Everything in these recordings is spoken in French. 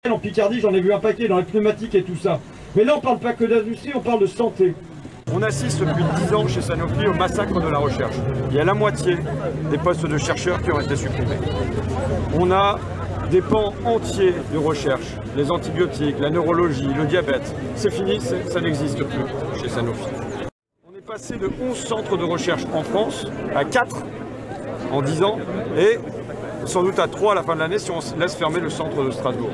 En Picardie, j'en ai vu un paquet dans les pneumatiques et tout ça. Mais là, on parle pas que d'industrie, on parle de santé. On assiste depuis 10 ans chez Sanofi au massacre de la recherche. Il y a la moitié des postes de chercheurs qui ont été supprimés. On a des pans entiers de recherche, les antibiotiques, la neurologie, le diabète. C'est fini, ça n'existe plus chez Sanofi. On est passé de 11 centres de recherche en France à 4 en 10 ans et sans doute à 3 à la fin de l'année si on laisse fermer le centre de Strasbourg.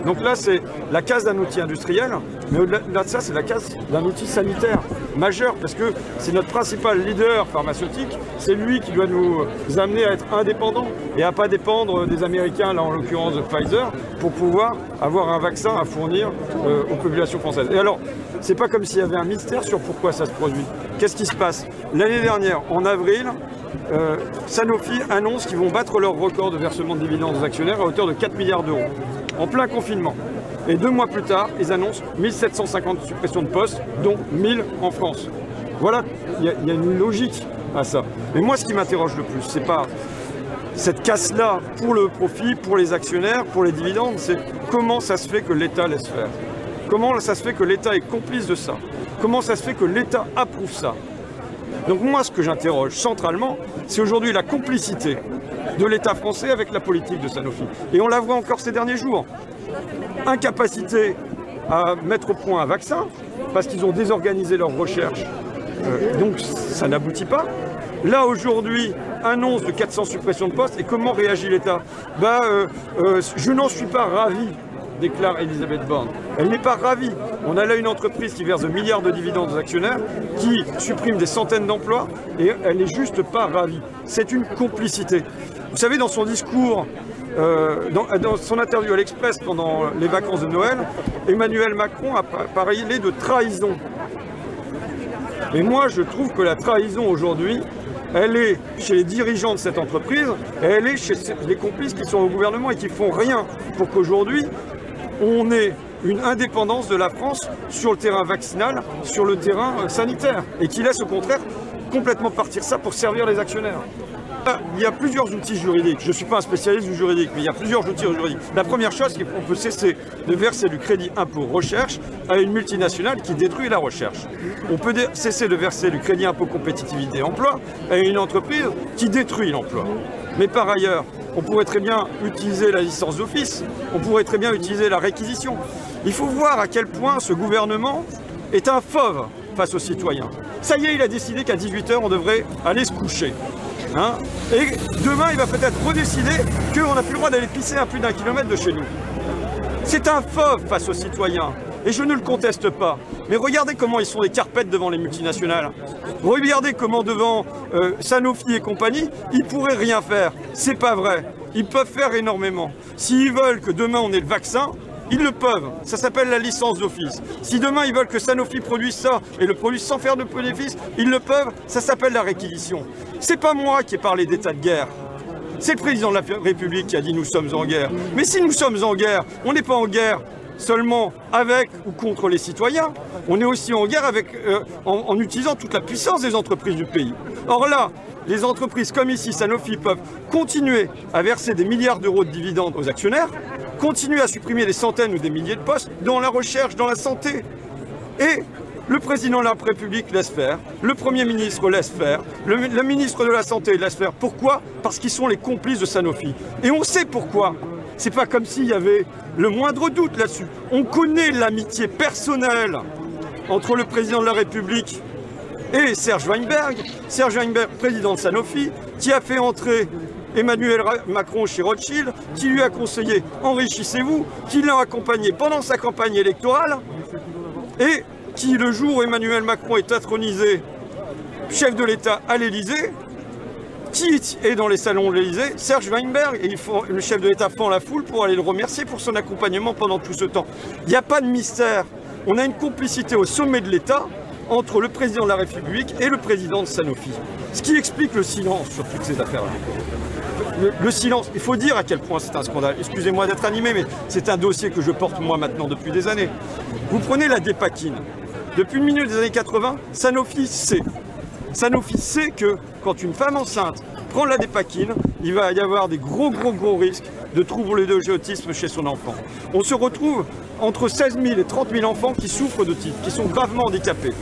Donc là, c'est la casse d'un outil industriel, mais au-delà de ça, c'est la casse d'un outil sanitaire majeur, parce que c'est notre principal leader pharmaceutique, c'est lui qui doit nous amener à être indépendants et à ne pas dépendre des Américains, là en l'occurrence de Pfizer, pour pouvoir avoir un vaccin à fournir aux populations françaises. Et alors, c'est pas comme s'il y avait un mystère sur pourquoi ça se produit. Qu'est-ce qui se passe? L'année dernière, en avril, Sanofi annonce qu'ils vont battre leur record de versement de dividendes aux actionnaires à hauteur de 4 milliards d'euros, en plein confinement. Et 2 mois plus tard, ils annoncent 1750 suppressions de postes, dont 1000 en France. Voilà, il y a une logique à ça. Mais moi, ce qui m'interroge le plus, c'est pas cette casse-là pour le profit, pour les actionnaires, pour les dividendes, c'est comment ça se fait que l'État laisse faire. Comment ça se fait que l'État est complice de ça? Comment ça se fait que l'État approuve ça? Donc moi, ce que j'interroge centralement, c'est aujourd'hui la complicité de l'État français avec la politique de Sanofi. Et on la voit encore ces derniers jours. Incapacité à mettre au point un vaccin, parce qu'ils ont désorganisé leur recherche. Donc ça n'aboutit pas. Là, aujourd'hui, annonce de 400 suppressions de postes. Et comment réagit l'État? Je n'en suis pas ravi, déclare Elisabeth Borne. Elle n'est pas ravie. On a là une entreprise qui verse de milliards de dividendes aux actionnaires, qui supprime des centaines d'emplois, et elle n'est juste pas ravie. C'est une complicité. Vous savez, dans son discours, dans son interview à l'Express pendant les vacances de Noël, Emmanuel Macron a parlé de trahison. Et moi, je trouve que la trahison aujourd'hui, elle est chez les dirigeants de cette entreprise, et elle est chez les complices qui sont au gouvernement et qui font rien pour qu'aujourd'hui, on ait une indépendance de la France sur le terrain vaccinal, sur le terrain sanitaire, et qui laisse au contraire complètement partir ça pour servir les actionnaires. Il y a plusieurs outils juridiques. Je ne suis pas un spécialiste du juridique, mais il y a plusieurs outils juridiques. La première chose, c'est qu'on peut cesser de verser du crédit impôt recherche à une multinationale qui détruit la recherche. On peut cesser de verser du crédit impôt compétitivité emploi à une entreprise qui détruit l'emploi. Mais par ailleurs, on pourrait très bien utiliser la licence d'office, on pourrait très bien utiliser la réquisition. Il faut voir à quel point ce gouvernement est un fauve face aux citoyens. Ça y est, il a décidé qu'à 18 h, on devrait aller se coucher. Et demain, il va peut-être redécider qu'on n'a plus le droit d'aller pisser à plus d'1 kilomètre de chez nous. C'est un fauve face aux citoyens. Et je ne le conteste pas. Mais regardez comment ils sont des carpettes devant les multinationales. Regardez comment devant Sanofi et compagnie, ils pourraient rien faire. C'est pas vrai. Ils peuvent faire énormément. S'ils veulent que demain on ait le vaccin, ils le peuvent. Ça s'appelle la licence d'office. Si demain ils veulent que Sanofi produise ça et le produise sans faire de bénéfice, ils le peuvent. Ça s'appelle la réquisition. C'est pas moi qui ai parlé d'état de guerre. C'est le président de la République qui a dit nous sommes en guerre. Mais si nous sommes en guerre, on n'est pas en guerre seulement avec ou contre les citoyens, on est aussi en guerre avec, en utilisant toute la puissance des entreprises du pays. Or là, les entreprises comme ici, Sanofi, peuvent continuer à verser des milliards d'euros de dividendes aux actionnaires, continuer à supprimer des centaines ou des milliers de postes dans la recherche, dans la santé. Et le président de la République laisse faire, le Premier ministre laisse faire, le ministre de la Santé laisse faire. Pourquoi? Parce qu'ils sont les complices de Sanofi. Et on sait pourquoi. C'est pas comme s'il y avait le moindre doute là-dessus. On connaît l'amitié personnelle entre le président de la République et Serge Weinberg. Serge Weinberg, président de Sanofi, qui a fait entrer Emmanuel Macron chez Rothschild, qui lui a conseillé « enrichissez-vous », qui l'a accompagné pendant sa campagne électorale et qui, le jour où Emmanuel Macron est intronisé chef de l'État à l'Élysée, qui est dans les salons de l'Élysée? Serge Weinberg, et le chef de l'État fend la foule pour aller le remercier pour son accompagnement pendant tout ce temps. Il n'y a pas de mystère. On a une complicité au sommet de l'État entre le président de la République et le président de Sanofi. Ce qui explique le silence sur toutes ces affaires-là. Le silence, il faut dire à quel point c'est un scandale. Excusez-moi d'être animé, mais c'est un dossier que je porte moi maintenant depuis des années. Vous prenez la dépakine. Depuis le milieu des années 80, Sanofi sait. Sanofi sait que quand une femme enceinte prend la dépakine, il va y avoir des gros risques de troubles de autisme chez son enfant. On se retrouve entre 16 000 et 30 000 enfants qui souffrent d'autisme, qui sont gravement handicapés.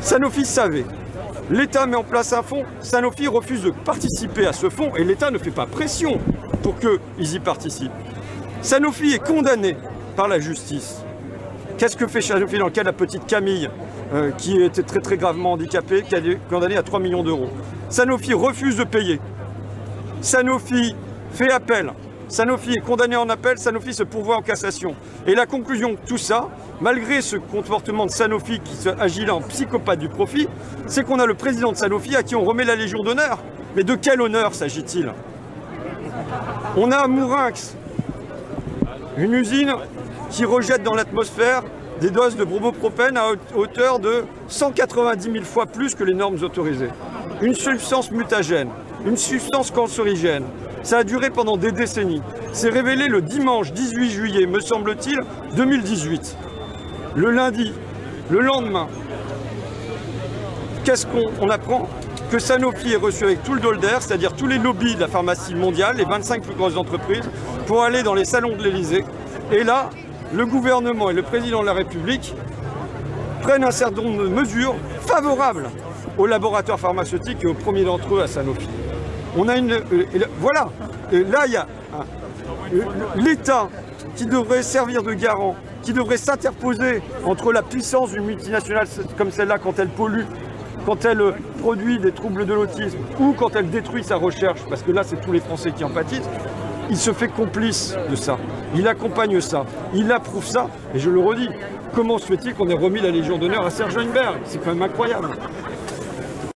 Sanofi savait. L'État met en place un fonds, Sanofi refuse de participer à ce fonds et l'État ne fait pas pression pour qu'ils y participent. Sanofi est condamné par la justice. Qu'est-ce que fait Sanofi dans le cas de la petite Camille qui était très gravement handicapée, qui est condamnée à 3 millions d'euros? Sanofi refuse de payer. Sanofi fait appel. Sanofi est condamné en appel, Sanofi se pourvoit en cassation. Et la conclusion de tout ça, malgré ce comportement de Sanofi qui agit là en psychopathe du profit, c'est qu'on a le président de Sanofi à qui on remet la Légion d'honneur. Mais de quel honneur s'agit-il? On a à Mourinx une usine qui rejette dans l'atmosphère des doses de bromopropène à hauteur de 190 000 fois plus que les normes autorisées. Une substance mutagène, une substance cancérigène. Ça a duré pendant des décennies. C'est révélé le dimanche 18 juillet, me semble-t-il, 2018. Le lundi, le lendemain, qu'est-ce qu'on apprend? Que Sanofi est reçu avec tout le dolder, c'est-à-dire tous les lobbies de la pharmacie mondiale, les 25 plus grosses entreprises, pour aller dans les salons de l'Élysée. Et là, le gouvernement et le président de la République prennent un certain nombre de mesures favorables aux laboratoires pharmaceutiques et au premier d'entre eux à Sanofi. On a voilà, là il y a l'État qui devrait servir de garant, qui devrait s'interposer entre la puissance d'une multinationale comme celle-là quand elle pollue, quand elle produit des troubles de l'autisme ou quand elle détruit sa recherche, parce que là c'est tous les Français qui en pâtissent. Il se fait complice de ça, il accompagne ça, il approuve ça, et je le redis, comment se fait-il qu'on ait remis la Légion d'honneur à Serge Weinberg? C'est quand même incroyable.